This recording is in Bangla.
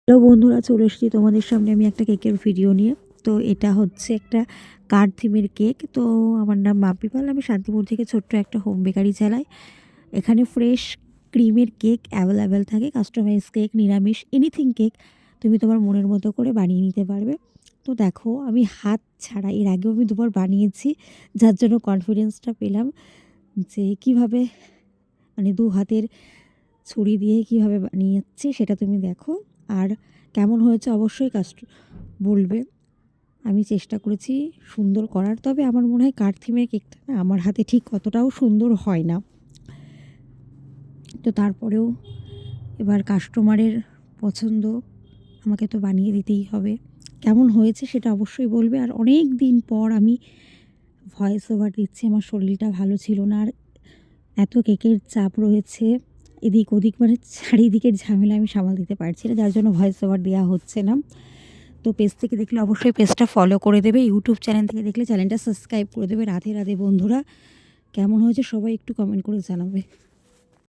হ্যালো বন্ধুরা, চলে এসেছি তোমাদের সামনে আমি একটা কেকের ভিডিও নিয়ে। তো এটা হচ্ছে একটা কার্ড থিমের কেক। তো আমার নাম মাম্পি পাল, আমি শান্তিপুর থেকে ছোট্ট একটা হোম বেকারি চালাই। এখানে ফ্রেশ ক্রিমের কেক অ্যাভেলেবেল থাকে, কাস্টমাইজ কেক, নিরামিষ, এনিথিং কেক তুমি তোমার মনের মতো করে বানিয়ে নিতে পারবে। তো দেখো, আমি হাত ছাড়া এর আগেও আমি দুবার বানিয়েছি, যার জন্য কনফিডেন্সটা পেলাম যে কিভাবে মানে দু হাতের ছুরি দিয়ে কিভাবে বানিয়েছি সেটা তুমি দেখো। আর কেমন হয়েছে অবশ্যই বলবে। আমি চেষ্টা করেছি সুন্দর করার, তবে আমার মনে হয় কাঠ থিমের কেকটা না আমার হাতে ঠিক অতটাও সুন্দর হয় না। তো তারপরেও এবার কাস্টমারের পছন্দ, আমাকে তো বানিয়ে দিতেই হবে। কেমন হয়েছে সেটা অবশ্যই বলবে। আর অনেক দিন পর আমি ভয়েস ওভার দিচ্ছি, আমার শরীরটা ভালো ছিল না, আর এত কেকের চাপ রয়েছে, এদিক ওদিক মানে চারিদিকের ঝামেলা আমি সামাল দিতে পারছি না, যার জন্য ভয়েস ওভার দেওয়া হচ্ছে না। তো পেজ থেকে দেখলে অবশ্যই পেজটা ফলো করে দেবে, ইউটিউব চ্যানেল থেকে দেখলে চ্যানেলটা সাবস্ক্রাইব করে দেবে। রাধে রাধে বন্ধুরা, কেমন হয়েছে সবাই একটু কমেন্ট করে জানাবে।